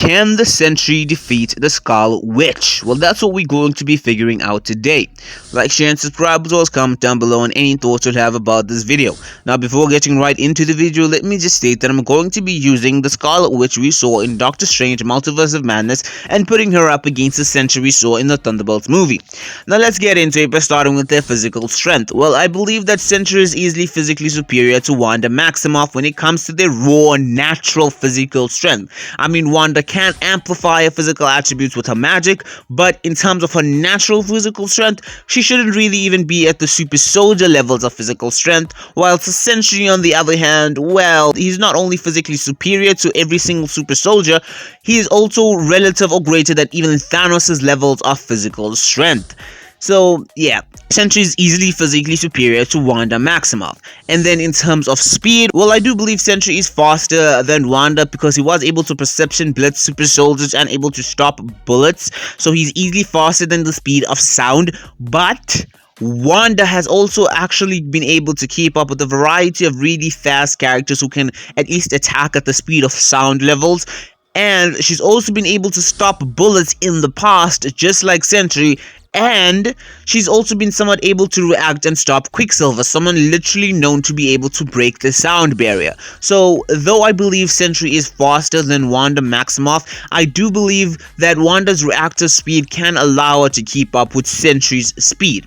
Can the Sentry defeat the Scarlet Witch? Well, that's what we're going to be figuring out today. Like, share, and subscribe as well as comment down below on any thoughts you have about this video. Now, before getting right into the video, let me just state that I'm going to be using the Scarlet Witch we saw in Doctor Strange Multiverse of Madness and putting her up against the Sentry we saw in the Thunderbolts movie. Now, let's get into it by starting with their physical strength. Well, I believe that Sentry is easily physically superior to Wanda Maximoff when it comes to their raw, natural physical strength. I mean, Wanda can amplify her physical attributes with her magic, but in terms of her natural physical strength, she shouldn't really even be at the super soldier levels of physical strength, whilst the Sentry, on the other hand, well, he's not only physically superior to every single super soldier, he is also relative or greater than even Thanos' levels of physical strength. So, yeah, Sentry is easily physically superior to Wanda Maximoff. And then in terms of speed, well, I do believe Sentry is faster than Wanda because he was able to perception blitz super soldiers and able to stop bullets. So he's easily faster than the speed of sound, but Wanda has also actually been able to keep up with a variety of really fast characters who can at least attack at the speed of sound levels. And she's also been able to stop bullets in the past, just like Sentry. And she's also been somewhat able to react and stop Quicksilver, someone literally known to be able to break the sound barrier. So, though I believe Sentry is faster than Wanda Maximoff, I do believe that Wanda's reactor speed can allow her to keep up with Sentry's speed.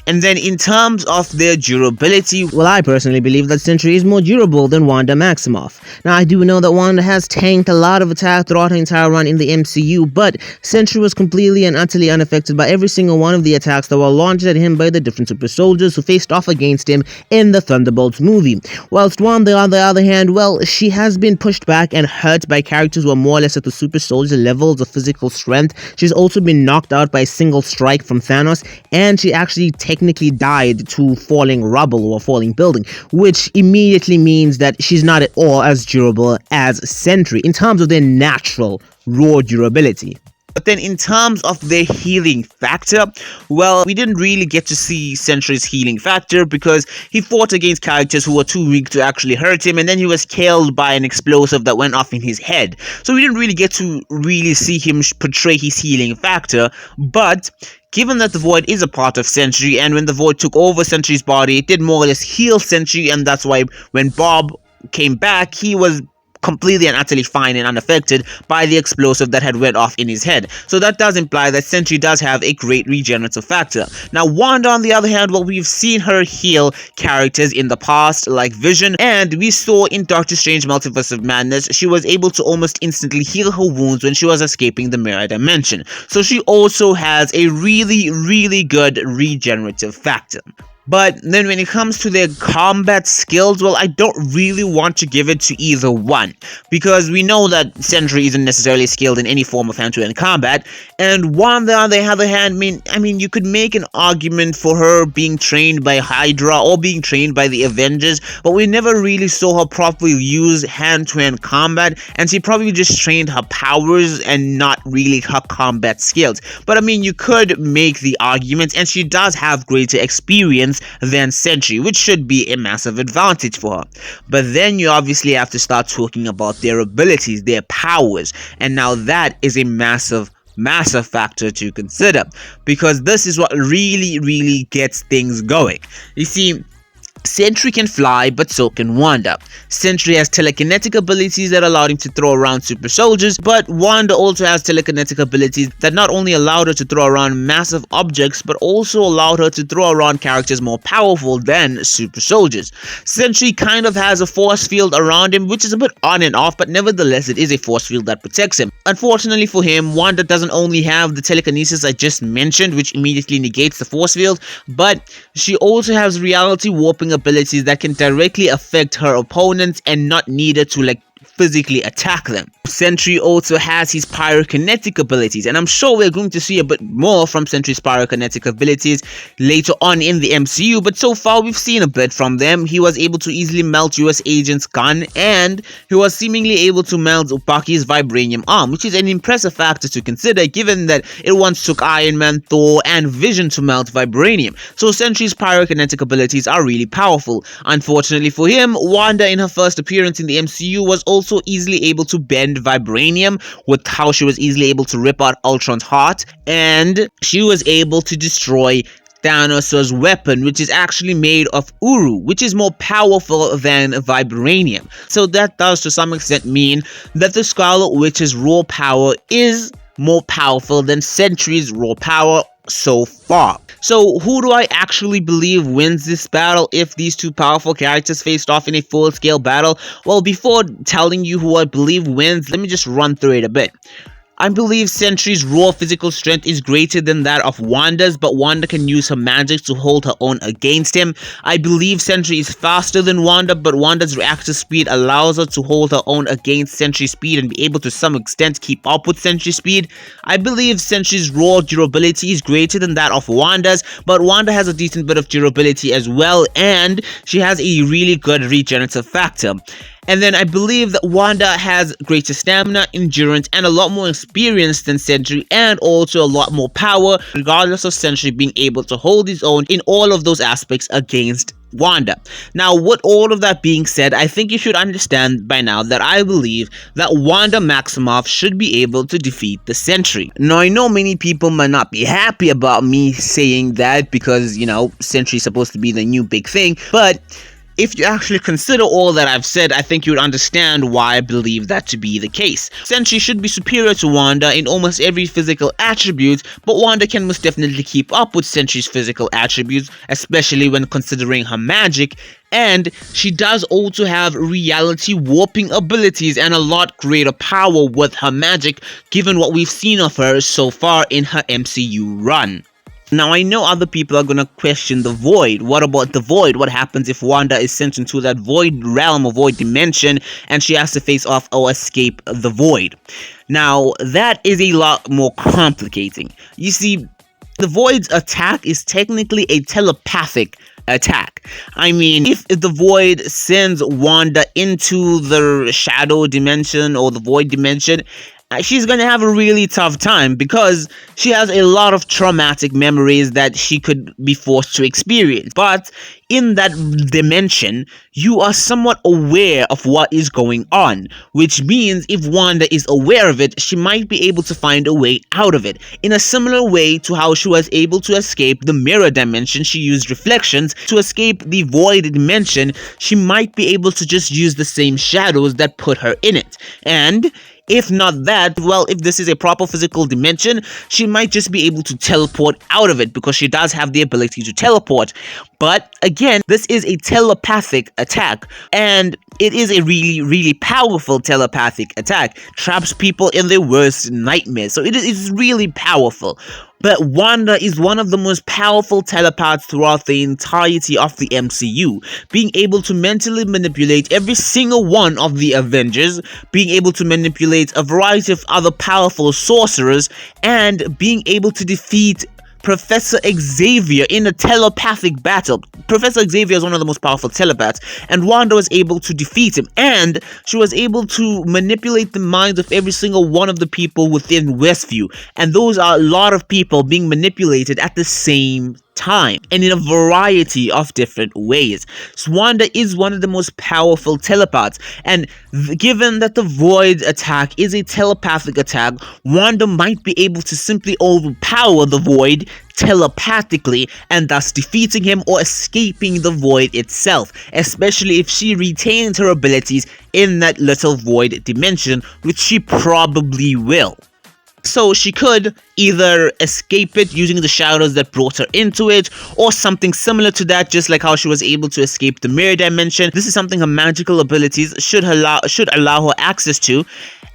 And then in terms of their durability, well, I personally believe that Sentry is more durable than Wanda Maximoff. Now, I do know that Wanda has tanked a lot of attack throughout her entire run in the MCU, but Sentry was completely and utterly unaffected by every single one of the attacks that were launched at him by the different super soldiers who faced off against him in the Thunderbolts movie. Whilst Wanda, on the other hand, well, she has been pushed back and hurt by characters who are more or less at the super soldier levels of physical strength. She's also been knocked out by a single strike from Thanos, and she actually technically died to falling rubble or falling building, which immediately means that she's not at all as durable as Sentry in terms of their natural raw durability. But then in terms of their healing factor, well, we didn't really get to see Sentry's healing factor because he fought against characters who were too weak to actually hurt him, and then he was killed by an explosive that went off in his head. So we didn't really get to really see him portray his healing factor, but given that the Void is a part of Sentry, and when the Void took over Sentry's body, it did more or less heal Sentry, and that's why when Bob came back, he was completely and utterly fine and unaffected by the explosive that had went off in his head. So that does imply that Sentry does have a great regenerative factor. Now, Wanda, on the other hand, well, we've seen her heal characters in the past, like Vision, and we saw in Doctor Strange Multiverse of Madness, she was able to almost instantly heal her wounds when she was escaping the mirror dimension. So she also has a really good regenerative factor. But then when it comes to their combat skills, well, I don't really want to give it to either one, because we know that Sentry isn't necessarily skilled in any form of hand-to-hand combat, and Wanda, on the other hand, I mean, you could make an argument for her being trained by Hydra or being trained by the Avengers, but we never really saw her properly use hand-to-hand combat, and she probably just trained her powers and not really her combat skills. But I mean, you could make the argument, and she does have greater experience than Sentry, which should be a massive advantage for her. But then you obviously have to start talking about their abilities, their powers, and now that is a massive factor to consider, because this is what really gets things going. You see, Sentry can fly, but so can Wanda. Sentry has telekinetic abilities that allowed him to throw around super soldiers, but Wanda also has telekinetic abilities that not only allowed her to throw around massive objects, but also allowed her to throw around characters more powerful than super soldiers. Sentry kind of has a force field around him, which is a bit on and off, but nevertheless it is a force field that protects him. Unfortunately for him, Wanda doesn't only have the telekinesis I just mentioned, which immediately negates the force field, but she also has reality warping abilities that can directly affect her opponents and not needed to physically attack them. Sentry also has his pyrokinetic abilities, and I'm sure we're going to see a bit more from Sentry's pyrokinetic abilities later on in the MCU, but so far we've seen a bit from them. He was able to easily melt US Agent's gun, and he was seemingly able to melt Bucky's vibranium arm, which is an impressive factor to consider given that it once took Iron Man, Thor, and Vision to melt vibranium. So Sentry's pyrokinetic abilities are really powerful. Unfortunately for him, Wanda in her first appearance in the MCU was also easily able to bend vibranium with how she was easily able to rip out Ultron's heart, and she was able to destroy Thanos' weapon, which is actually made of Uru, which is more powerful than vibranium. So that does to some extent mean that the Scarlet Witch's raw power is more powerful than Sentry's raw power so far. So who do I actually believe wins this battle if these two powerful characters faced off in a full-scale battle? Well, before telling you who I believe wins, let me just run through it a bit. I believe Sentry's raw physical strength is greater than that of Wanda's, but Wanda can use her magic to hold her own against him. I believe Sentry is faster than Wanda, but Wanda's reactor speed allows her to hold her own against Sentry's speed and be able to some extent keep up with Sentry's speed. I believe Sentry's raw durability is greater than that of Wanda's, but Wanda has a decent bit of durability as well, and she has a really good regenerative factor. And then I believe that Wanda has greater stamina, endurance, and a lot more experience than Sentry, and also a lot more power, regardless of Sentry being able to hold his own in all of those aspects against Wanda. Now, with all of that being said, I think you should understand by now that I believe that Wanda Maximoff should be able to defeat the Sentry. Now, I know many people might not be happy about me saying that because, you know, Sentry is supposed to be the new big thing, but if you actually consider all that I've said, I think you would understand why I believe that to be the case. Sentry should be superior to Wanda in almost every physical attribute, but Wanda can most definitely keep up with Sentry's physical attributes, especially when considering her magic, and she does also have reality warping abilities and a lot greater power with her magic, given what we've seen of her so far in her MCU run. Now, I know other people are gonna question the Void. What about the Void? What happens if Wanda is sent into that Void realm or Void dimension and she has to face off or escape the Void? Now, that is a lot more complicating. You see, the Void's attack is technically a telepathic attack. I mean, if the Void sends Wanda into the shadow dimension or the Void dimension, she's gonna have a really tough time because she has a lot of traumatic memories that she could be forced to experience. But in that dimension, you are somewhat aware of what is going on, which means if Wanda is aware of it, she might be able to find a way out of it. In a similar way to how she was able to escape the mirror dimension, she used reflections. To escape the void dimension, she might be able to just use the same shadows that put her in it. And if not that, well, if this is a proper physical dimension, she might just be able to teleport out of it because she does have the ability to teleport. But again, this is a telepathic attack, and it is a really, really powerful telepathic attack. Traps people in their worst nightmares, so it's really powerful. But Wanda is one of the most powerful telepaths throughout the entirety of the MCU, being able to mentally manipulate every single one of the Avengers, being able to manipulate a variety of other powerful sorcerers, and being able to defeat Professor Xavier in a telepathic battle. Professor Xavier is one of the most powerful telepaths, and Wanda was able to defeat him, and she was able to manipulate the minds of every single one of the people within Westview, and those are a lot of people being manipulated at the same time and in a variety of different ways. So Wanda is one of the most powerful telepaths, and given that the Void attack is a telepathic attack, Wanda might be able to simply overpower the Void telepathically and thus defeating him or escaping the Void itself, especially if she retains her abilities in that little Void dimension, which she probably will. So she could either escape it using the shadows that brought her into it, or something similar to that, just like how she was able to escape the mirror dimension. This is something her magical abilities should allow her access to.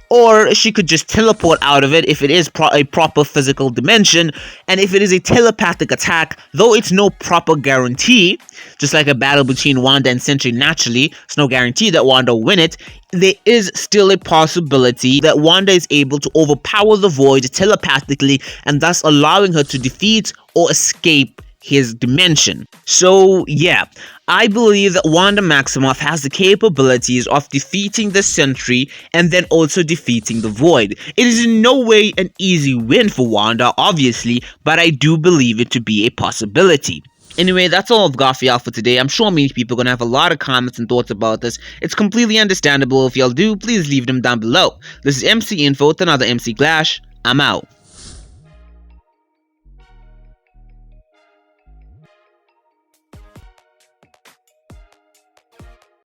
Or she could just teleport out of it if it is a proper physical dimension. And if it is a telepathic attack, though it's no proper guarantee, just like a battle between Wanda and Sentry naturally, it's no guarantee that Wanda will win it, there is still a possibility that Wanda is able to overpower the Void telepathically and thus allowing her to defeat or escape his dimension. So yeah, I believe that Wanda Maximoff has the capabilities of defeating the Sentry and then also defeating the Void. It is in no way an easy win for Wanda, obviously, but I do believe it to be a possibility. Anyway, that's all I've got for y'all for today. I'm sure many people are gonna have a lot of comments and thoughts about this. It's completely understandable. If y'all do, please leave them down below. This is MC Info with another MC Clash. I'm out.